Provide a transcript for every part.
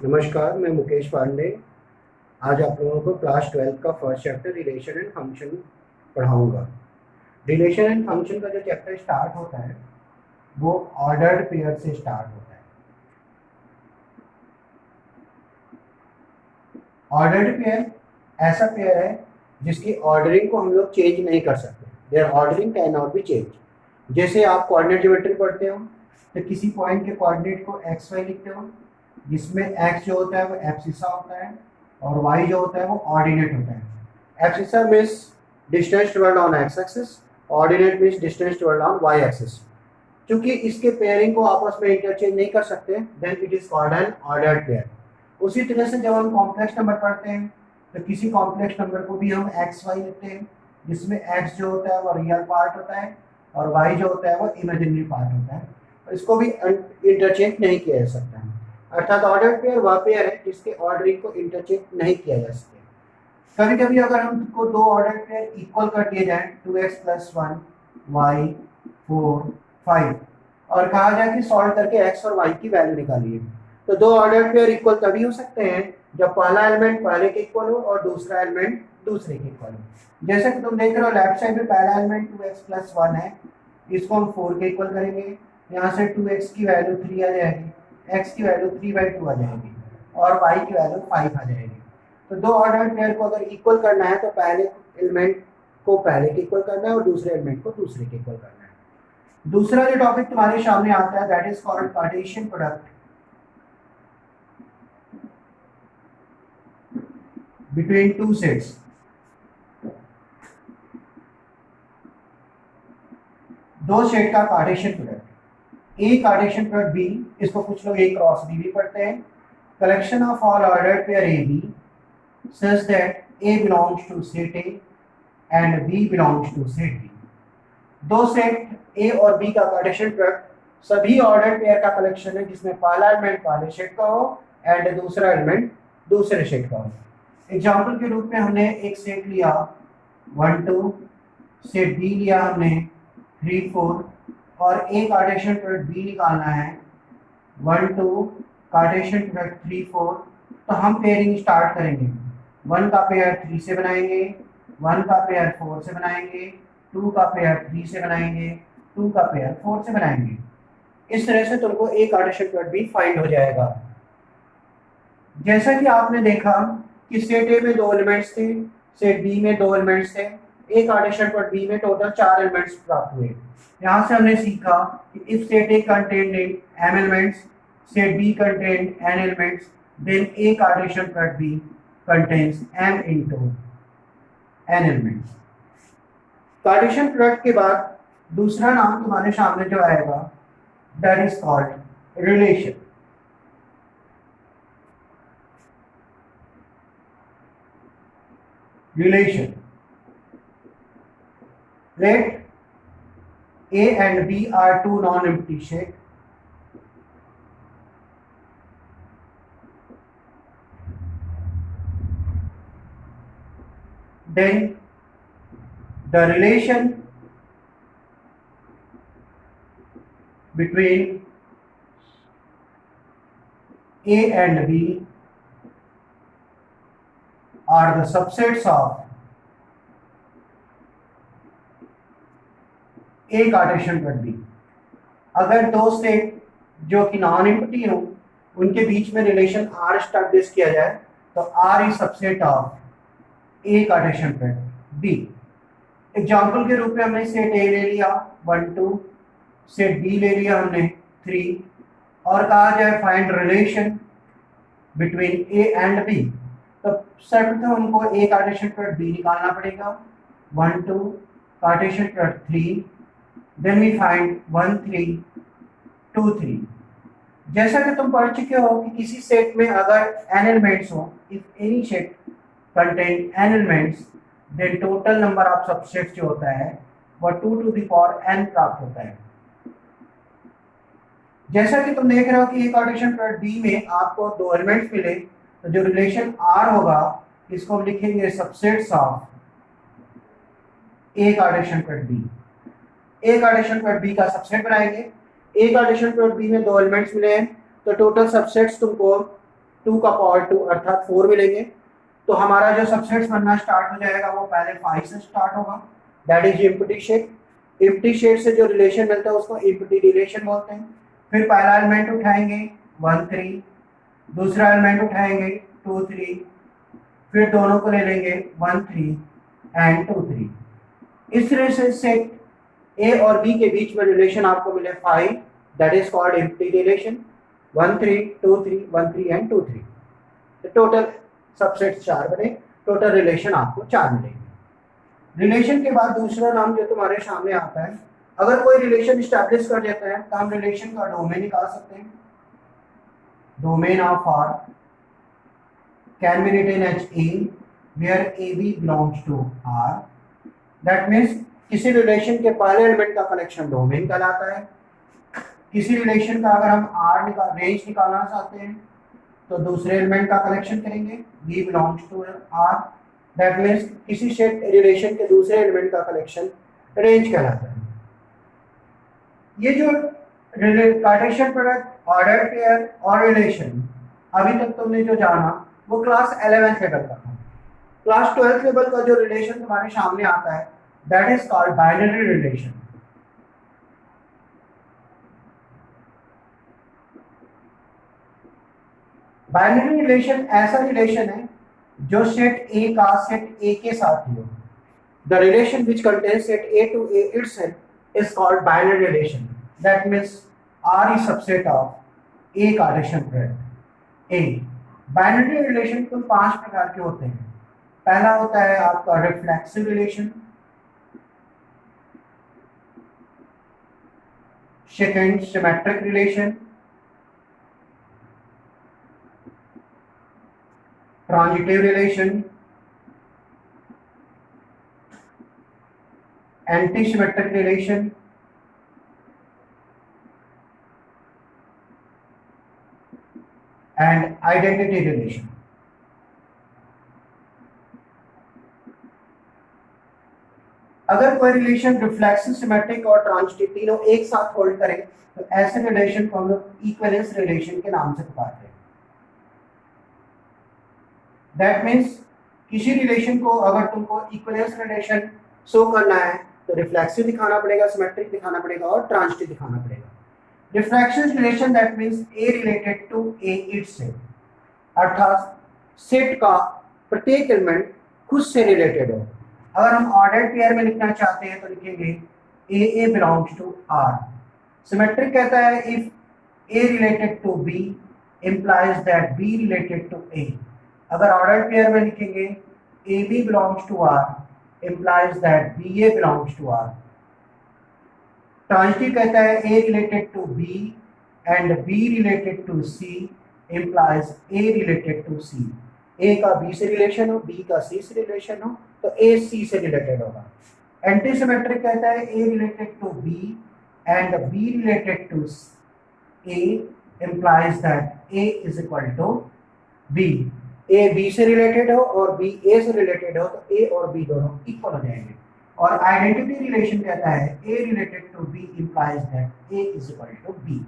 नमस्कार, मैं मुकेश पांडे। आज आप लोगों को क्लास 12 का first chapter relation and function पढ़ाऊंगा। रिलेशन एंड फंक्शन का जो चैप्टर स्टार्ट होता है वो ऑर्डर्ड पेयर से स्टार्ट होता है। ऑर्डर्ड पेयर ऐसा पेयर है जिसकी ऑर्डरिंग को हम लोग चेंज नहीं कर सकते। There ordering can not be change. जैसे आप कोऑर्डिनेट ज्योमेट्री पढ़ते हो तो किसी पॉइंट के कोऑर्डिनेट को एक्स वाई लिखते हो, जिसमें एक्स जो होता है वो एब्सिसा होता है और वाई जो होता है वो ऑर्डिनेट होता है। Abscissa means distance toward on X axis, ordinate means distance toward on Y axis. क्योंकि इसके पेयरिंग को आपस में इंटरचेंज नहीं कर सकते, then it is called an ordered pair. उसी तरह से जब हम कॉम्प्लेक्स नंबर पढ़ते हैं तो किसी कॉम्प्लेक्स नंबर को भी हम एक्स वाई लिखते हैं, जिसमें एक्स जो होता है वो रियल पार्ट होता है और वाई जो होता है वो इमेजिनरी पार्ट होता है। इसको भी इंटरचेंज नहीं किया जा सकता है। अर्थात ऑर्डर्ड पेयर वह पेयर है जिसके ऑर्डरिंग को इंटरचेंज नहीं किया जा सकता। कभी कभी अगर हमको दो ऑर्डर्ड पेयर इक्वल कर दिए जाए 2x + 1 y 4 5 और कहा जाए कि सॉल्व करके x और y की वैल्यू निकालिए, तो दो ऑर्डर्ड पेयर इक्वल तभी हो सकते हैं जब पहला एलिमेंट पहले के इक्वल हो और दूसरा एलिमेंट दूसरे के इक्वल हो। जैसे कि तुम देख रहे हो लेफ्ट साइड में पहला एलिमेंट 2x + 1 है, इसको हम 4 के इक्वल करेंगे। यहाँ से 2x की वैल्यू 3 आ जाएगी, x की वैल्यू 3/2 आ जाएगी और y की वैल्यू 5 आ जाएगी। तो दो ऑर्डर्ड पेयर को अगर इक्वल करना है तो पहले एलिमेंट को पहले के इक्वल करना है और दूसरे एलिमेंट को दूसरे के इक्वल करना है। दूसरा जो टॉपिक तुम्हारे सामने आता है that is called Cartesian product between two sets. दो सेट का Cartesian product, A Cartesian product B, इसको कुछ लोग ए क्रॉस बी भी पढ़ते हैं। Collection of all ordered pair A B such that A belongs to set A and B belongs to set B। दो set A और B का Cartesian product सभी ऑर्डर्ड पेयर का कलेक्शन है जिसमें पहला एलिमेंट पहले सेट का हो एंड दूसरा एलिमेंट दूसरे सेट का हो। एग्जांपल के रूप में हमने एक सेट लिया 1 2, सेट B लिया हमने 3 4 और A कार्टेशियन प्रोडक्ट B निकालना है 1 2 कार्टेशियन प्रोडक्ट 3 4। तो हम पेयरिंग स्टार्ट करेंगे। 1 का पेयर 3 से बनाएंगे, 1 का पेयर 4 से बनाएंगे, 2 का पेयर 3 से बनाएंगे, 2 का पेयर 4 से बनाएंगे। इस तरह से तुमको ए कार्टेशियन प्रोडक्ट भी फाइंड हो जाएगा। जैसा कि आपने देखा कि सेट ए में 2 एलिमेंट्स थे, सेट बी में 2 एलिमेंट्स थे, ए कार्टेशियन प्रोडक्ट बी में टोटल 4 एलिमेंट्स प्राप्त हुए। यहाँ से हमने सीखा कि if set A contained m elements, set B contained n elements, then A Cartesian product B contains m into n elements। Cartesian product के बाद दूसरा नाम तुम्हारे सामने जो आएगा that is called relation। relation, let A and B are two non-empty sets then the relation between A and B are the subsets of A Cartesian product B। अगर दो सेट जो कि नॉन एम्प्टी हो उनके बीच में relation R establish किया जाए तो R is subset of A Cartesian product B. Example के रूप में हमने सेट ए ले लिया 1 2, सेट बी ले लिया हमने 3 और कहा जाए find relation between A and B. तो सर्वप्रथम हमको ए कार्टेशियन प्रोडक्ट बी निकालना पड़ेगा 1 2 Cartesian product 3, then we find 1 3 2 3। जैसा कि तुम पढ़ चुके हो कि किसी सेट में अगर n एलिमेंट्स हो, if any set contain n elements then total number of subsets जो होता है वह 2 to the power n प्राप्त होता है। जैसा कि तुम देख रहे हो कि एक कार्टेशियन प्रोडक्ट B में आपको 2 एलिमेंट्स मिले, तो जो रिलेशन R होगा इसको हम लिखेंगे subsets of A Cartesian product B। A Cartesian product B का सबसेट बनाएंगे। ए कार्टेशियन प्रोडक्ट B में 2 एलिमेंट्स मिले हैं तो टोटल सबसेट्स तुमको 2 का पावर 2 अर्थात 4 मिलेंगे। तो हमारा जो सबसेट्स बनना स्टार्ट हो जाएगा वो पहले 5 से स्टार्ट होगा, that is empty set. Empty set से जो रिलेशन मिलता है उसको एम्प्टी रिलेशन बोलते हैं। फिर पहला एलिमेंट उठाएंगे 1 3, दूसरा एलिमेंट उठाएंगे 2 3, फिर दोनों को ले लेंगे 1 3 एंड 2 3। इस तरह से सेट ए और बी के बीच में रिलेशन आपको मिले 5, that is called empty relation. 1 3 2 3 1 3 and 2 3, तो टोटल सबसेट 4 बने, टोटल रिलेशन आपको 4 मिलेंगे। रिलेशन के बाद दूसरा नाम जो तुम्हारे सामने आता है, अगर कोई रिलेशन स्टैब्लिश कर देता है तो हम रिलेशन का डोमेन निकाल सकते हैं। Domain of R can be written as A where A B belongs to R. That means किसी रिलेशन के पहले एलिमेंट का कनेक्शन डोमेन कहलाता है। किसी रिलेशन का अगर हम आर रेंज निकालना चाहते हैं तो दूसरे एलिमेंट का कलेक्शन करेंगे, B belongs to R. That means किसी सेट रिलेशन के दूसरे एलिमेंट का कलेक्शन रेंज कहलाता है। ये जो कार्टेशियन प्रोडक्ट, ऑर्डर पेयर और रिलेशन अभी तक तुमने जो जाना वो क्लास 11th लेवल का था। क्लास 12th लेवल का जो रिलेशन तुम्हारे सामने आता है that is called binary relation. Binary relation ऐसा रिलेशन है जो सेट ए का सेट ए के साथ ही हो। The relation which contains set A to A itself is called binary relation. That means R is subset of A Cartesian product A. Binary relation कुल 5 प्रकार के होते हैं। पहला होता है आपका reflexive relation, second symmetric relation, transitive relation, antisymmetric relation, and identity relation. अगर कोई रिलेशन रिफ्लेक्सिव, सिमेट्रिक और ट्रांजिटिव तीनों एक साथ होल्ड करे तो ऐसे रिलेशन को हम लोग इक्विवेलेंस रिलेशन के नाम से पुकारते हैं। दैट मीन्स किसी रिलेशन को अगर तुमको इक्विवेलेंस रिलेशन शो करना है तो रिफ्लेक्सिव दिखाना पड़ेगा, सिमेट्रिक दिखाना पड़ेगा और ट्रांजिटिव दिखाना पड़ेगा। Reflexive relation that means A related to A itself, अर्थात सेट का प्रत्येक एलिमेंट खुद से रिलेटेड हो। अगर हम ऑर्डर्ड पेयर में लिखना चाहते हैं तो लिखेंगे A belongs to R. Symmetric कहता है if A related to B implies that b related to a। अगर ऑर्डर्ड पेयर में लिखेंगे A B belongs to R implies that B A belongs to R. Transitive कहता है A related to B and B related to C implies A related to C. A का B से relation हो, B का सी से relation हो तो ए सी से रिलेटेड होगा। एंटीसिमेट्रिक कहता है A related to B and B related to A implies that a is equal to b। a b से रिलेटेड हो और b a से रिलेटेड हो तो a और b दोनों इक्वल हो जाएंगे। और आइडेंटिटी रिलेशन कहता है a related to b implies that a is equal to b।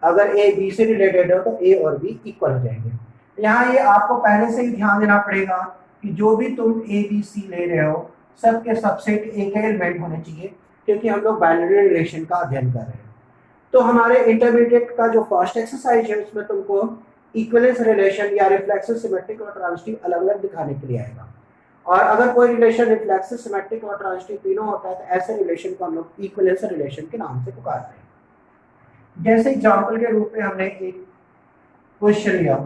अगर a b से रिलेटेड हो तो a और b इक्वल हो जाएंगे। यहाँ ये आपको पहले से ही ध्यान देना पड़ेगा कि जो भी तुम a b c ले रहे हो सबके सबसेट एक एलिमेंट होने चाहिए, क्योंकि हम लोग बाइनरी रिलेशन का अध्ययन कर रहे हैं। तो हमारे इंटरमीडिएट का जो फर्स्ट एक्सरसाइज है उसमें तुमको इक्विवेलेंस रिलेशन या रिफ्लेक्सिव, सिमेट्रिक और ट्रांजिटिव अलग अलग दिखाने के लिए आएगा। और अगर कोई रिलेशन रिफ्लेक्सिव, सिमेट्रिक और ट्रांजिटिव तीनों होता है तो ऐसे रिलेशन को हम लोग इक्विवेलेंस रिलेशन के नाम से पुकारते हैं। जैसे एग्जांपल के रूप में हमने एक क्वेश्चन लिया,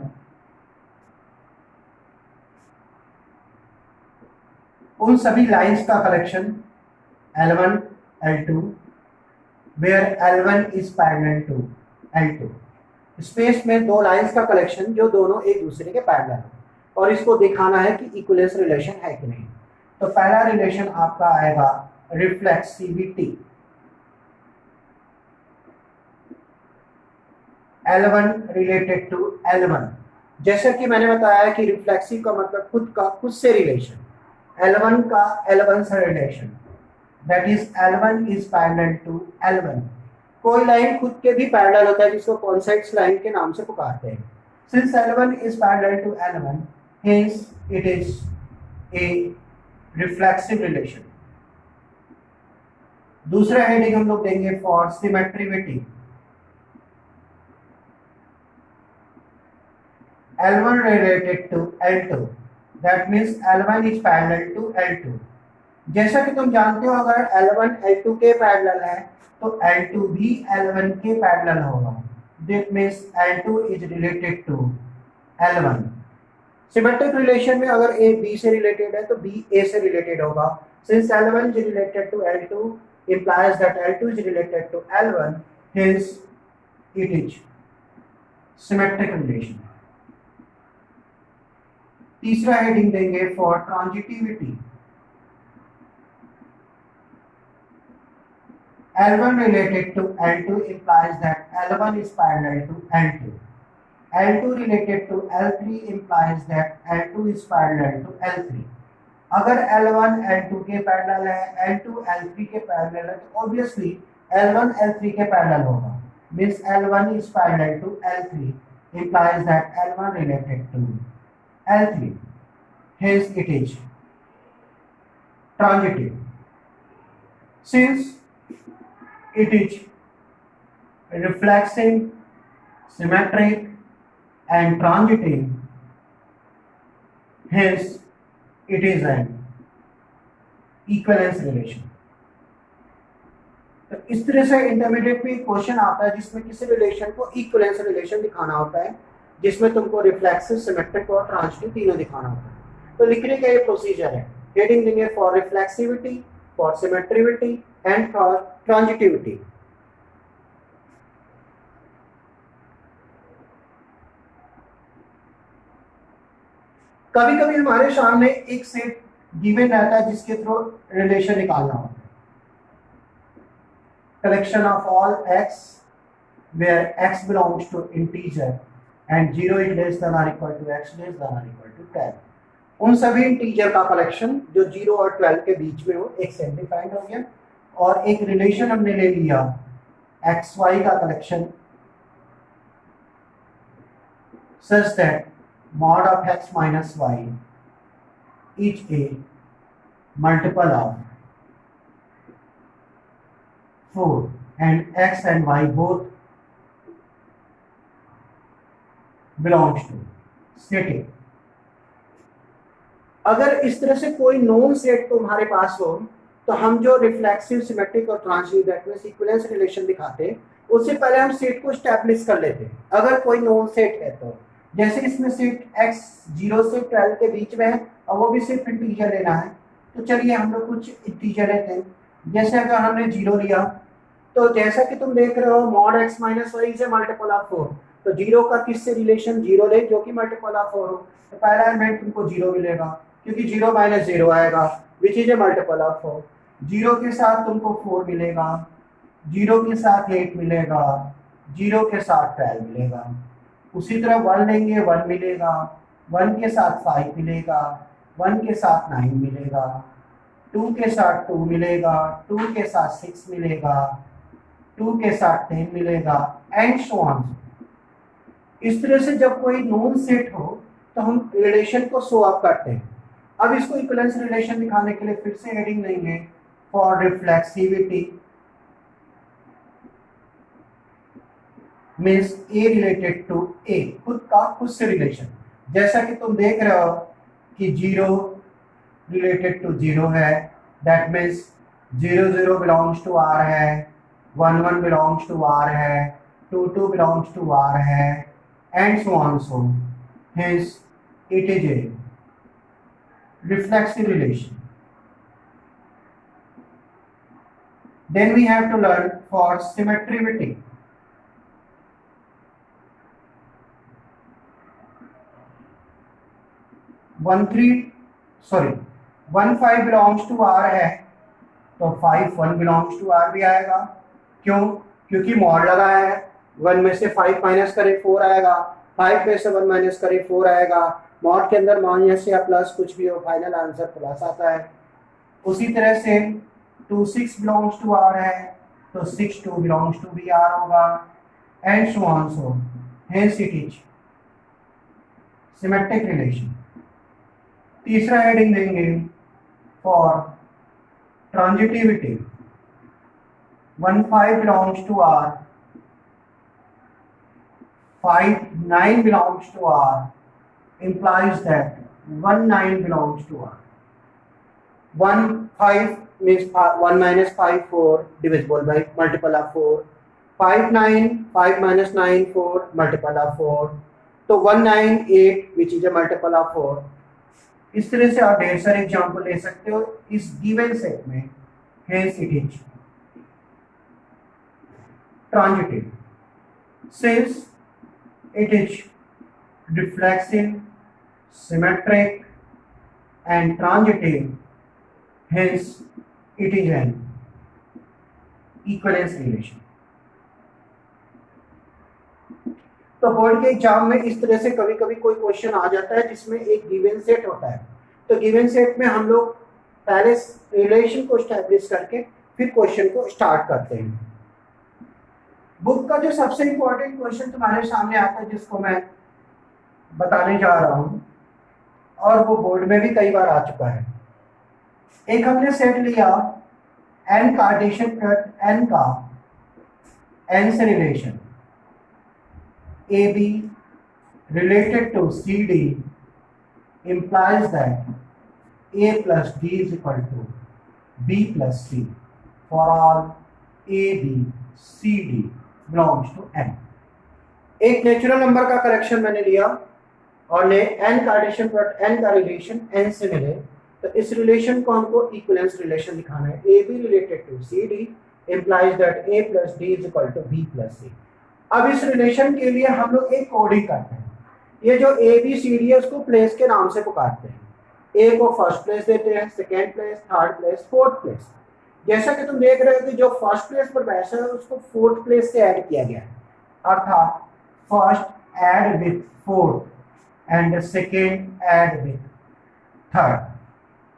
उन सभी लाइंस का collection L1 L2 where L1 is parallel to L2। Space में दो लाइंस का कलेक्शन जो दोनों एक दूसरे के पैरेलल है और इसको दिखाना है कि इक्विवेलेंस रिलेशन है कि नहीं। तो पहला रिलेशन आपका आएगा reflexivity. L1 related to L1। जैसे कि मैंने बताया कि रिफ्लेक्सिव का मतलब खुद से रिलेशन, L1 का L1 से रिलेशन, दैट इज L1 इज पैरेलल टू L1। कोई लाइन खुद के भी पैरेलल होता है जिसको कॉन्सेक्स लाइन के नाम से पुकारते हैं। Since L1 is parallel to L1, hence it is a reflexive relation. दूसरा हेडिंग हम लोग देंगे for सिमेट्रिविटी. L1 related to L2, that means L1 is parallel to L2. जैसा कि तुम जानते हो अगर L1 L2 के पैरेलल है तो L2 भी L1 के पैरेलल होगा. That means L2 is related to L1. Symmetric relation में अगर A B से रिलेटेड है तो B A से रिलेटेड होगा. Since L1 is related to L2 implies that L2 is related to L1, hence it is symmetric relation. तीसरा heading देंगे for transitivity. L1 related to L2 implies that L1 is parallel to L2. L2 related to L3 implies that L2 is parallel to L3. अगर L1 L2 के parallel है, L2 L3 के parallel है तो obviously L1 L3 के parallel होगा. Means L1 is parallel to L3 implies that L1 related to L3. Hence it is transitive. Since it is reflexive, symmetric and transitive, hence it is an equivalence relation. तो इस तरह से intermediate में question आता है जिसमें किसी relation को इक्विवेलेंस रिलेशन दिखाना होता है, जिसमें तुमको रिफ्लेक्सिव, सिमेट्रिक और ट्रांजिटिव तीनों दिखाना होता है. तो लिखने का ये प्रोसीजर है. हेडिंग देंगे for reflexivity, for symmetrivity and for transitivity. कभी कभी हमारे सामने एक सेट गिवन रहता है जिसके थ्रू रिलेशन निकालना होता है. Collection of all x where x belongs to integer and 0 is less than or equal to x less than or equal to 10. उन सभी इंटीजर का कलेक्शन जो 0 और 12 के बीच में हो, एक सेट डिफाइंड हो गया और एक रिलेशन हमने ले लिया एक्स वाई का collection such that mod of x minus y is a multiple of 4 and x and y both belongs to set A. अगर इस तरह से कोई नोन सेट तुम्हारे पास हो तो हम जो रिफ्लेक्सिव, सिमेट्रिक और transitive that means equivalence relation दिखाते उससे पहले हम सेट को एस्टैब्लिश कर लेते अगर कोई नोन सेट है तो. जैसे इसमें सेट x 0 से 12 के बीच में है और वो भी सिर्फ इंटीजर लेना है तो चलिए हम लोग कुछ इंटीजर लेते हैं. जैसे अगर हमने 0 लिया तो जैसा कि तुम देख रहे हो mod x माइनस वाई से मल्टीपल ऑफ 4 तो 0 का किससे रिलेशन 0 ले जो कि मल्टीपल ऑफ 4 हो तो पहला एलिमेंट तुमको 0 मिलेगा क्योंकि 0 माइनस 0 आएगा which is a multiple of 4. 0 के साथ तुमको 4 मिलेगा, 0 के साथ 8 मिलेगा, 0 के साथ 12 मिलेगा. उसी तरह 1 लेंगे 1 मिलेगा, 1 के साथ 5 मिलेगा, 1 के साथ 9 मिलेगा, 2 के साथ 2 मिलेगा, 2 के साथ 6 मिलेगा, 2 के साथ 10 मिलेगा एंड सो ऑन. इस तरह से जब कोई नोन सेट हो तो हम रिलेशन को शो अप करते हैं. अब इसको इक्विवेलेंस रिलेशन दिखाने के लिए फिर से हेडिंग देंगे for reflexivity means A related to A, खुद का खुद से रिलेशन. जैसा कि तुम देख रहे हो कि 0 रिलेटेड टू 0 है that means 0 0 belongs to R है, 1 1 बिलोंग्स टू R है, 2 2 बिलोंग्स टू R है and so on so. Hence it is a reflexive relation. Then we have to learn for symmetrivity. 1 5 belongs to R है तो 5 1 belongs to R भी आएगा. क्यों? क्योंकि mod लगा है. 1 में से 5 माइनस करे 4 आएगा, 5 में से 1 माइनस करे 4 आएगा. मॉड के अंदर माइनस या प्लस कुछ भी हो फाइनल आंसर प्लस आता है. उसी तरह से 2 6 बिलोंग्स टू R है तो 6 2 बिलोंग्स टू भी R होगा and so on so. Hence it is symmetric relation. तीसरा हेडिंग देंगे for transitivity, 1 5 belongs to R, 5 9 belongs to R implies that 1 9 belongs to R. 1 5 means 1 minus 5 4 divisible by multiple of 4. 5 9 5 minus 9 4 multiple of 4. तो 1 9 8 which is a multiple of 4. इस तरह से आप ढेर सारे example ले सकते हो इस गिवन सेट में। Hence it is transitive. Since it is reflexive, symmetric and transitive, hence it is an equivalence relation. तो बोर्ड के एग्जाम में इस तरह से कभी कभी कोई क्वेश्चन आ जाता है जिसमें एक गिवन सेट होता है। तो गिवन सेट में हम लोग पहले रिलेशन को एस्टैब्लिश करके फिर क्वेश्चन को स्टार्ट करते हैं। बुक का जो सबसे इंपॉर्टेंट क्वेश्चन तुम्हारे सामने आता है जिसको मैं बताने जा रहा हूं और वो बोर्ड में भी कई बार आ चुका है। एक हमने सेट लिया n कार्टेशियन प्रोडक्ट n का n से relation AB related to CD implies that A plus D is equal to B plus C for all A, B, C, D belongs to n। एक natural number का correction मैंने लिया और ने n Cartesian product n का relation n से मिले, तो इस रिलेशन को हमको इक्विवेलेंस रिलेशन दिखाना है। AB related to CD implies that A plus D is equal to B plus C। अब इस रिलेशन के लिए हम लोग एक कोडिंग करते हैं। ये जो ए बी सी डी है उसको प्लेस के नाम से पुकारते हैं। ए को फर्स्ट प्लेस देते हैं, second place, third place, fourth place. जैसा कि तुम देख रहे हो कि जो फर्स्ट प्लेस पर बैठा है उसको फोर्थ प्लेस से ऐड किया गया है, अर्थात first aid with fourth and second add with third.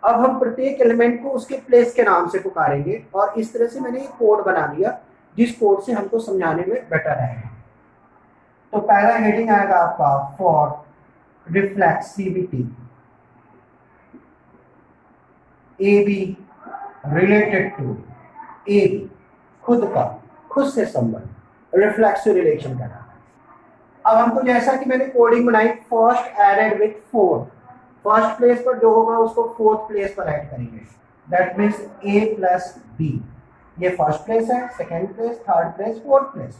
अब हम प्रत्येक एलिमेंट को उसके प्लेस के नाम से पुकारेंगे और इस तरह से मैंने एक कोड बना लिया जिस कोड से हमको समझाने में बेटर रहेगा। तो पहला हेडिंग आएगा आपका for reflexivity, A B related to A B, खुद से संबंध रिफ्लेक्सिव रिलेशन का नाम है। अब हमको जैसा कि मैंने कोडिंग बनाई first added with fourth, first place पर जो होगा उसको फोर्थ प्लेस पर ऐड करेंगे, that means A plus B. ये फर्स्ट प्लेस है, second place, third place, fourth place,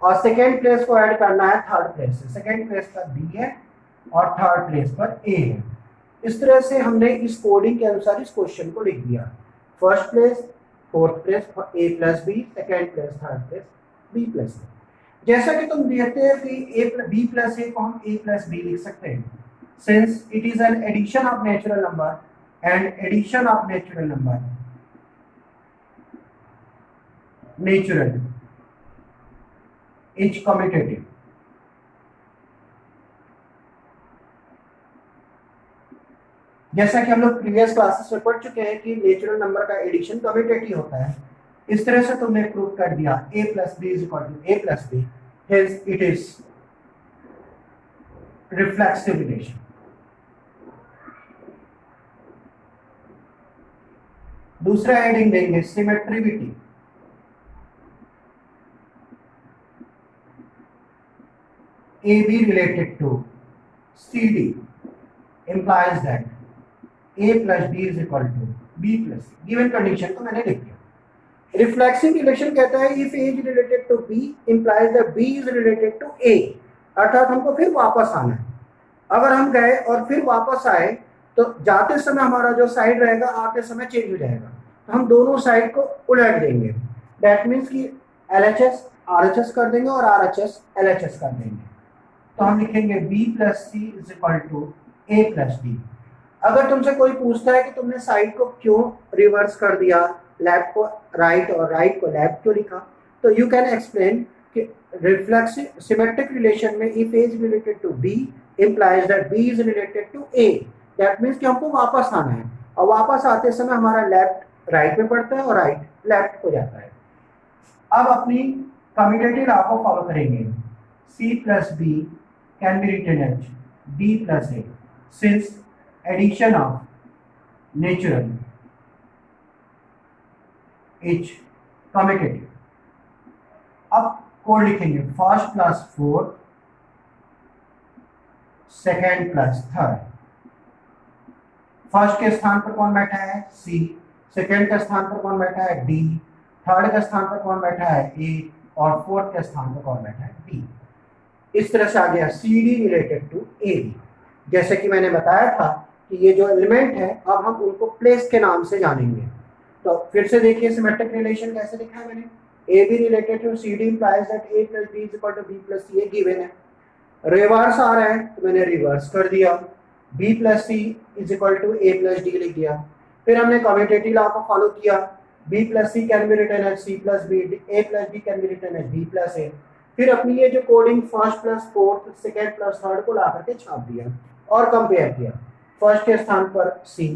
और सेकेंड प्लेस को ऐड करना है थर्ड प्लेस से। सेकेंड प्लेस पर बी है और थर्ड प्लेस पर ए है। इस तरह से हमने इस कोडिंग के अनुसार इस क्वेश्चन को लिख दिया। First place, fourth place, A plus B, second place, third place, B plus A. जैसा कि तुम देखते हैं कि बी प्लस ए को हम ए प्लस बी लिख सकते हैं, since it is an addition of natural number and addition of natural number natural is commutative। जैसा कि हम लोग प्रीवियस क्लासेस में पढ़ चुके हैं कि नेचुरल नंबर का एडिशन कम्यूटेटिव होता है। इस तरह से तुमने प्रूव कर दिया a plus B is equal to a plus B, hence it is reflexive relation. दूसरा हेडिंग देंगे symmetricity, AB related to CD implies that A plus B is equal to B plus C। Given condition को मैंने लिख दिया। Reflexive relation कहता है if A is related to B implies that B is related to A, अर्थात हमको फिर वापस आना है। अगर हम गए और फिर वापस आए तो जाते समय हमारा जो साइड रहेगा आते समय चेंज हो जाएगा, तो हम दोनों साइड को उलट देंगे। दैट मीन्स कि LHS RHS कर देंगे और RHS LHS कर देंगे। तो हम लिखेंगे B plus C is equal to A plus D. अगर तुमसे कोई पूछता है कि तुमने साइड को क्यों रिवर्स कर दिया, लेफ्ट को राइट और राइट को लेफ्ट क्यों लिखा, तो यू कैन एक्सप्लेन कि रिफ्लेक्सिव सिमेट्रिक रिलेशन में if A is related to B implies that B is related to A, दैट मीन्स कि हमको वापस आना है और वापस आते समय हमारा लेफ्ट राइट में पड़ता है और राइट लेफ्ट हो जाता है। अब अपनी कम्यूटेटिव लॉ को फॉलो करेंगे। C plus B can be written as B plus A, since addition of natural is commutative. अब कोड लिखेंगे first plus fourth, second plus third. First के स्थान पर कौन बैठा है? सी। सेकेंड के स्थान पर कौन बैठा है? डी। थर्ड के स्थान पर कौन बैठा है? ए। और फोर्थ के स्थान पर कौन बैठा है? बी। इस तरह से आ गया C D related to A B. जैसे कि मैंने बताया था कि ये जो एलिमेंट है अब हम उनको प्लेस के नाम से जानेंगे। तो फिर से देखिए सिमेट्रिक रिलेशन कैसे लिखा है मैंने। A B related to C D implies that a plus b is equal to b plus c, ये गिवन है। रिवर्स आ रहा है तो मैंने रिवर्स कर दिया, b plus c is equal to a plus d लिख दिया। फिर हमने कम्यूटेटिव लॉ को फॉलो किया, b plus c can be written as c plus b, a plus b can be written as b plus a। फिर अपनी ये जो coding first plus fourth, second plus third को ला करके छाप दिया और कंपेयर किया। फर्स्ट के स्थान पर सी,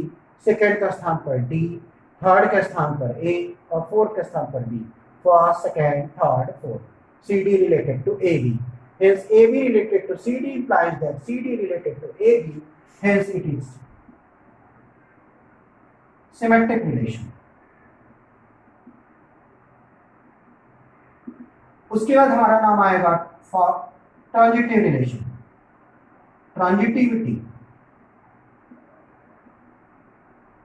सेकेंड का स्थान पर डी, थर्ड के स्थान पर ए और फोर्थ के स्थान पर B. First, second, third, fourth. CD related to AB. Hence, AB related to CD implies that CD related to AB. Hence, it is symmetric relation. उसके बाद हमारा नाम आएगा for transitive relation. Transitivity.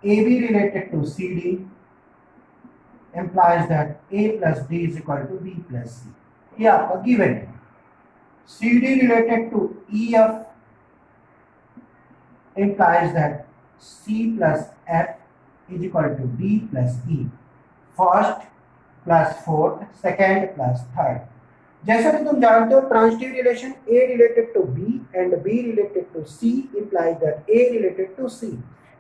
AB related to CD implies that A plus D is equal to B plus C. ये आपका given है। CD related to EF implies that C plus F is equal to D plus E. First plus fourth, second plus third. जैसा कि तुम जानते हो transitive relation A related to B and B related to C implies that A related to C.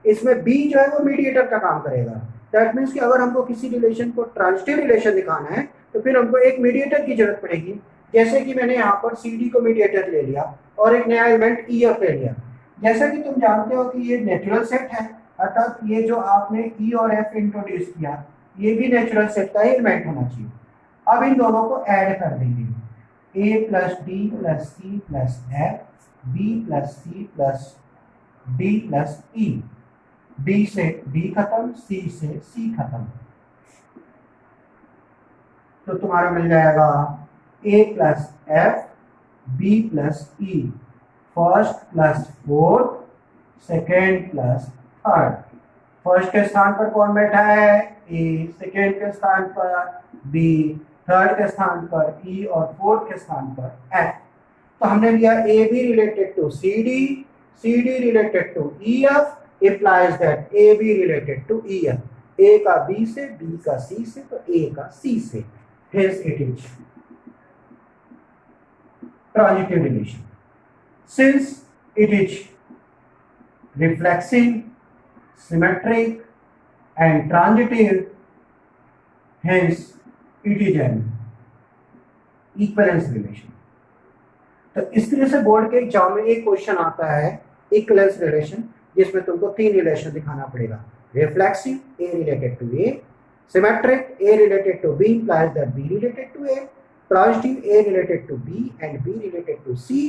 इसमें B जो है वो mediator का काम करेगा। दैट मीन्स कि अगर हमको किसी रिलेशन को ट्रांजिटिव रिलेशन दिखाना है तो फिर हमको एक मीडिएटर की जरूरत पड़ेगी। जैसे कि मैंने यहाँ पर सी डी को मीडिएटर ले लिया और एक नया एलिमेंट ई एफ ले लिया। जैसा कि तुम जानते हो कि ये नेचुरल सेट है, अर्थात ये जो आपने ई और एफ इंट्रोड्यूस किया ये भी नेचुरल सेट का एलिमेंट होना चाहिए। अब इन दोनों को ऐड कर देंगे, A plus D plus C plus F, B plus C plus D plus E. D से डी खत्म, सी से सी खत्म, तो तुम्हारा मिल जाएगा A plus F, B plus E, first plus fourth, second plus third. First के स्थान पर कौन बैठा है? ए। सेकेंड के स्थान पर बी, थर्ड के स्थान पर ई और फोर्थ के स्थान पर एफ। तो हमने लिया A B related to C D related to E F implies that AB related to EF. A का B से, B का C से, तो A का C से। Hence it is transitive relation. Since it is reflexive, symmetric and transitive, hence it is an equivalence relation. तो इस तरह से बोर्ड के एग्जाम में एक क्वेश्चन आता है इक्विवेलेंस रिलेशन, जिसमें तुमको तीन रिलेशन दिखाना पड़ेगा। Reflexive A related to A, symmetric A related to B implies that B related to A, transitive A related to B and B related to C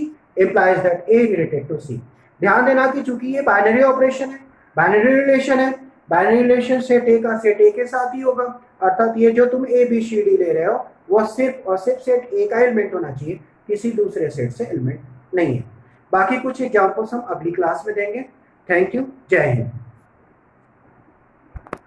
implies that A related to C। ध्यान देना कि चूंकि ये binary operation है, binary relation है, binary relation set ए का set ए के साथ ही होगा, अर्थात ये जो तुम ए बी सी डी ले रहे हो वो सिर्फ और सिर्फ सेट ए का एलिमेंट होना चाहिए, किसी दूसरे सेट से एलिमेंट नहीं है। बाकी कुछ एग्जाम्पल्स हम अगली क्लास में देंगे। थैंक यू, जय हिंद।